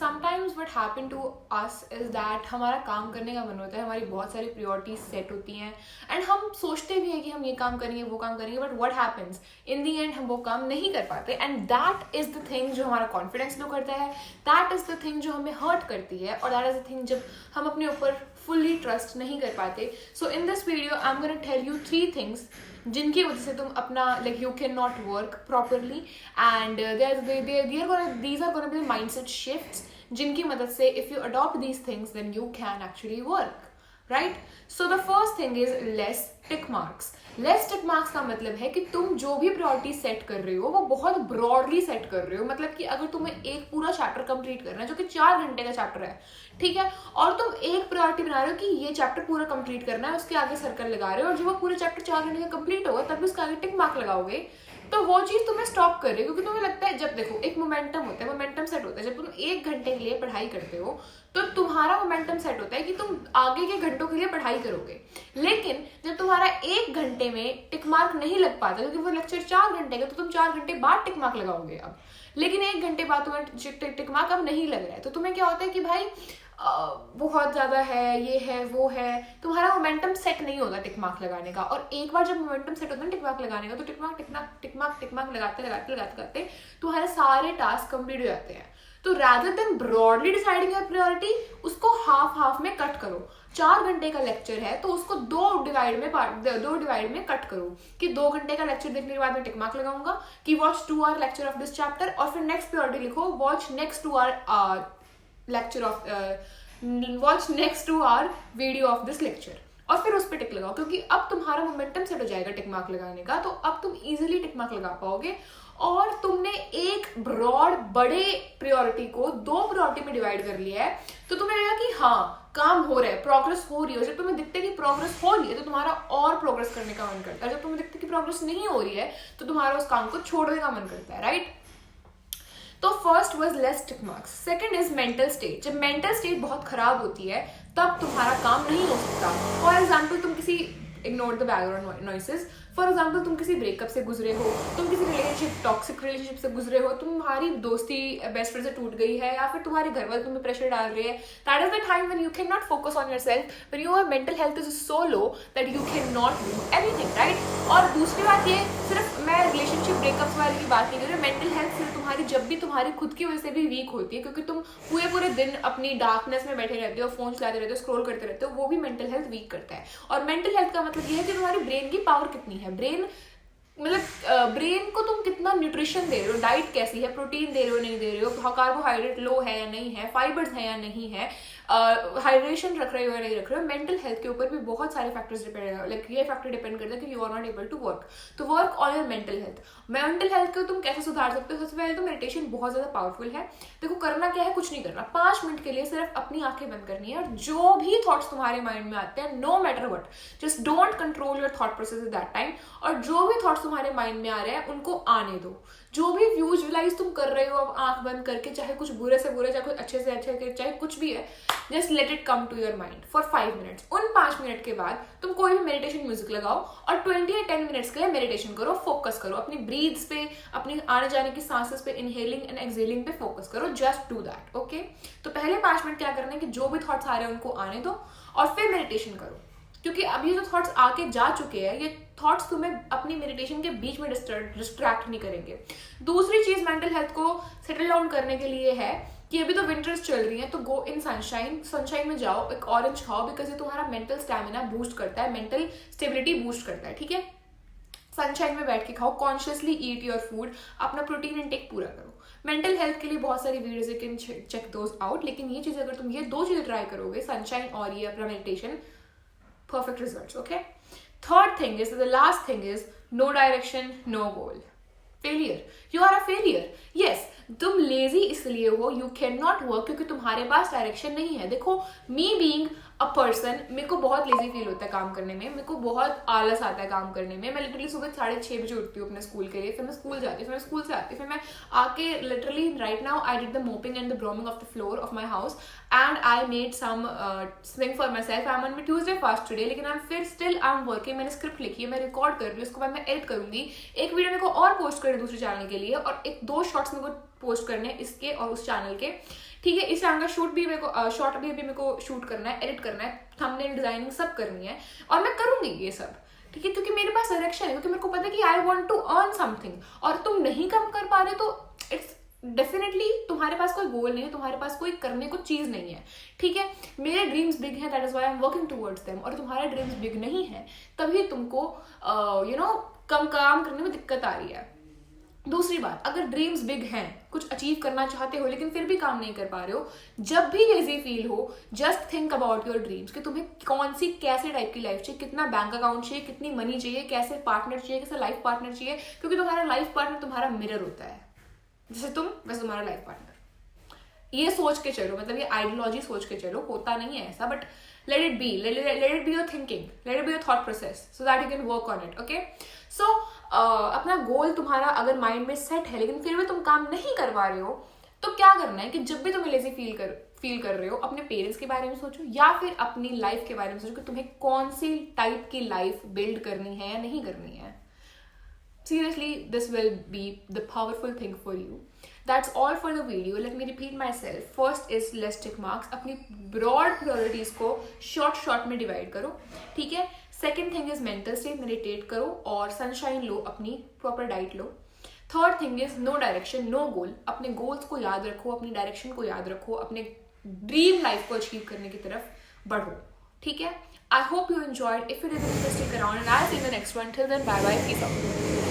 Sometimes what happen to us is that हमारा काम करने का मन होता है, हमारी बहुत सारी प्रायोरिटीज सेट होती हैं एंड हम सोचते भी हैं कि हम ये काम करेंगे वो काम करेंगे, but what happens in the and हम वो काम नहीं कर पाते and that is the thing जो हमारा कॉन्फिडेंस लो करता है, दैट इज द थिंग जो हमें हर्ट करती है और दैट इज द थिंग जब हम अपने ऊपर फुल्ली ट्रस्ट नहीं कर पाते. So in this video I am gonna tell you 3 things जिनकी वजह से तुम अपना like you can not work properly and these are gonna be mindset shifts जिनकी मदद से if you adopt these things then you can actually work, right. So the first thing is less tick marks. Less tick marks का मतलब है कि तुम जो भी प्रायोरिटी सेट कर रहे हो वो बहुत ब्रॉडली सेट कर रहे हो. मतलब कि अगर तुम्हें एक पूरा चैप्टर कंप्लीट करना है जो कि 4 घंटे का चैप्टर है, ठीक है, और तुम एक प्रायोरिटी बना रहे हो कि ये चैप्टर पूरा कंप्लीट करना है, उसके आगे सर्कल लगा रहे हो और जब वो पूरे चैप्टर 4 घंटे का कंप्लीट होगा तब उसके आगे टिक मार्क लगाओगे, तो वो चीज तुम्हें स्टॉप कर रही है. क्योंकि तुम्हें लगता है, जब देखो एक मोमेंटम होता है, मोमेंटम सेट होता है. जब तुम 1 घंटे के लिए पढ़ाई करते हो तो तुम्हारा मोमेंटम सेट होता है कि तुम आगे के घंटों के लिए पढ़ाई करोगे. लेकिन जब तुम्हारा 1 घंटे में टिक मार्क नहीं लग पाता क्योंकि वो लेक्चर 4 घंटे का, तो तुम 4 घंटे बाद टिक मार्क लगाओगे अब. लेकिन 1 घंटे बाद तुम्हें टिक मार्क अब नहीं लग रहा है, तो तुम्हें क्या होता है कि भाई बहुत ज्यादा है, ये है वो है, तुम्हारा मोमेंटम सेट नहीं होता टिक मार्क लगाने का. और एक बार जब मोमेंटम सेट होता है टिक मार्क लगाने का, तो टिक मार्क लगाते तुम्हारे सारे टास्क कंप्लीट हो जाते हैं. तो rather than broadly deciding your priority, उसको हाफ में कट करो. 4 घंटे का लेक्चर है तो उसको 2 डिवाइड में कट करो कि 2 घंटे का लेक्चर देखने के बाद मैं टिक मार्क लगाऊंगा कि watch 2 hour lecture of this chapter, और फिर नेक्स्ट प्रायोरिटी लिखो watch next 2 hour lecture of watch next 2 hour video of this lecture, और फिर उस पर टिक लगाओ. क्योंकि अब तुम्हारा मोमेंटम सेट हो जाएगा टिक मार्क लगाने का, तो अब तुम इजीली टिक मार्क लगा पाओगे. और तुमने एक ब्रॉड बड़े प्रायोरिटी को 2 प्रायोरिटी में डिवाइड कर लिया है, तो तुम्हें लगेगा कि हाँ काम हो रहा है, प्रोग्रेस हो रही है. जब तुम्हें दिखता है कि प्रोग्रेस हो रही है तो तुम्हारा और प्रोग्रेस करने का मन करता है. जब तुम्हें दिखता है कि प्रोग्रेस नहीं हो रही है तो तुम्हारा उस काम को छोड़ने का मन करता है, राइट. तो first was less tick marks. Second is mental state. जब मेंटल स्टेट बहुत खराब होती है तब तुम्हारा काम नहीं हो सकता. फॉर एग्जाम्पल तुम किसी, ignore the background noises, for example तुम किसी ब्रेकअप से गुजरे हो, तुम किसी टॉक्सिक रिलेशनशिप से गुजरे हो, तुम्हारी दोस्ती बेस्ट फ्रेंड से टूट गई है, या फिर तुम्हारे घर वाले तुम्हें प्रेशर डाल रहे हैं. That is the time when you can not focus on yourself, when your mental health is so low that you can not do anything, right. और दूसरी बात ये, सिर्फ मैं रिलेशनशिप ब्रेकअप्स वाले की बात नहीं कर रही. मेंटल हेल्थ सिर्फ तुम्हारी जब भी तुम्हारी खुद की वजह से भी वीक होती है, क्योंकि तुम पूरे दिन अपनी डार्कनेस में बैठे रहते हो, फोन चलाते रहते हो, स्क्रॉल करते रहते हो, वो भी मेंटल हेल्थ वीक करता है. और मेंटल हेल्थ का मतलब ये है कि तुम्हारी ब्रेन की पावर कितनी है. ब्रेन को तुम कितना न्यूट्रिशन दे रहे हो, डाइट कैसी है, प्रोटीन दे रहे हो नहीं दे रहे हो, कार्बोहाइड्रेट लो है या नहीं है, फाइबर्स है या नहीं है, हाइड्रेशन रख रहे हो या नहीं रख रहे हो. मेंटल हेल्थ के ऊपर भी बहुत सारे फैक्टर्स डिपेंड है. लाइक ये फैक्टर डिपेंड करता है कि you are not able to work, तो work on your mental health. Mental health को तुम कैसे सुधार सकते हो? सबसे पहले तो मेडिटेशन बहुत ज्यादा पावरफुल है. देखो करना क्या है, कुछ नहीं करना, 5 मिनट के लिए सिर्फ अपनी आंखें बंद करनी है, और जो भी थॉट्स तुम्हारे माइंड में आते हैं, no matter what, just don't control your thought process at that time. और जो भी थॉट्स तुम्हारे माइंड में आ रहे हैं उनको आने दो. जो भी विजुअलाइज तुम कर रहे हो अब आंख बंद करके, चाहे कुछ बुरे से बुरे, चाहे कुछ अच्छे से अच्छे, चाहे कुछ भी है, just let it come to your mind for 5 minutes. उन 5 मिनट के बाद तुम कोई भी मेडिटेशन म्यूजिक लगाओ और 20 या 10 मिनट्स के लिए मेडिटेशन करो. फोकस करो अपनी ब्रीथ्स पे, अपनी आने जाने की सांसेस पे, इनहेलिंग एंड एक्सहेलिंग पे फोकस करो. Just do that, okay. तो पहले 5 मिनट क्या करना है कि जो भी थॉट्स आ रहे हैं उनको आने दो और फिर मेडिटेशन करो. क्योंकि अब ये जो थॉट्स आके जा चुके हैं, ये थॉट्स तुम्हें अपनी मेडिटेशन के बीच में डिस्ट्रैक्ट नहीं करेंगे. दूसरी चीज मेंटल हेल्थ को सेटल डाउन करने के लिए है कि अभी तो विंटर्स चल रही हैं, तो गो इन सनशाइन में जाओ, एक ऑरेंज खाओ, बिकॉज ये तुम्हारा मेंटल स्टैमिना बूस्ट करता है, मेंटल स्टेबिलिटी बूस्ट करता है, ठीक है. सनशाइन में बैठ के खाओ, कॉन्शियसली ईट योर फूड, अपना प्रोटीन इनटेक पूरा करो. मेंटल हेल्थ के लिए बहुत सारी videos you can check those out. लेकिन ये चीज, अगर तुम ये 2 चीजें ट्राई करोगे, सनशाइन और ये अपना meditation, perfect results, okay. Third thing is, the last thing is, no direction, no goal. Failure. You are a failure. Yes, तुम लेजी इसलिए हो, you cannot work, क्योंकि तुम्हारे पास डायरेक्शन नहीं है. देखो, me being अ पर्सन, मेरे को बहुत लेजी फील होता है काम करने में, मेरे को बहुत आलस आता है काम करने में. मैं लिटरली सुबह 6:30 बजे उठती हूँ अपने स्कूल के लिए, फिर मैं स्कूल जाती हूँ, फिर मैं स्कूल से आती हूँ, फिर मैं आके literally right now I did the mopping and the brooming of the floor of my house and I made something for myself. I am on my Tuesday fast today, लेकिन I am फिर still I am working. मैंने script लिखी है, मैं record कर रही हूँ, उसके बाद मैं एडिट करूंगी, एक वीडियो मेरे को और पोस्ट करनी दूसरे चैनल के लिए, और 2 शॉर्ट्स मेरे को पोस्ट करने इसके और उस चैनल के. ठीक है, इंस्टाग्राम का शूट भी मेरे को शॉर्ट भी मेरे को शूट करना है, एडिट करना है, थंबनेल डिजाइनिंग सब करनी है, और मैं करूंगी ये सब, ठीक है, क्योंकि मेरे पास डायरेक्शन है, क्योंकि मेरे को पता है कि I want to earn something. और तुम नहीं कम कर पा रहे तो इट्स डेफिनेटली तुम्हारे पास कोई गोल नहीं है, तुम्हारे पास कोई करने को चीज नहीं है, ठीक है। मेरे ड्रीम्स बिग हैं, that is why I am working towards them, और तुम्हारे ड्रीम्स बिग नहीं है तभी तुमको कम काम करने में दिक्कत आ रही है। दूसरी बात, अगर ड्रीम्स बिग हैं, कुछ अचीव करना चाहते हो लेकिन फिर भी काम नहीं कर पा रहे हो, जब भी लेजी फील हो, just think about your dreams कि तुम्हें कौन सी कैसे टाइप की लाइफ चाहिए, कितना बैंक अकाउंट चाहिए, कितनी मनी चाहिए, कैसे पार्टनर चाहिए, कैसे लाइफ पार्टनर चाहिए, क्योंकि तुम्हारा लाइफ पार्टनर तुम्हारा मिरर होता है, जैसे तुम वैसे तुम्हारा लाइफ पार्टनर। ये सोच के चलो, मतलब ये आइडियोलॉजी सोच के चलो, होता नहीं है ऐसा, but let it be your thinking, let it be your thought process so that you can work on it, okay? So अपना गोल तुम्हारा अगर माइंड में सेट है लेकिन फिर भी तुम काम नहीं कर पा रहे हो, तो क्या करना है कि जब भी तुम्हें लेजी फील कर रहे हो, अपने पेरेंट्स के बारे में सोचो या फिर अपनी लाइफ के बारे में सोचो कि तुम्हें कौन सी टाइप की लाइफ बिल्ड करनी है या नहीं करनी है। Seriously, this will be the powerful thing for you. That's all for the video. Let me repeat myself. First is less tick marks. अपनी broad priorities को short में divide करो, ठीक है। Second thing is mental state, meditate करो और sunshine लो, अपनी proper diet low. Third thing is no direction, no goal. अपने goals को याद रखो, अपनी direction को याद रखो, अपने dream life को achieve करने की तरफ बढ़ो, ठीक है। I hope you enjoyed. If you did, stick around and I'll see you in the next one. Till then, bye bye. Peace out.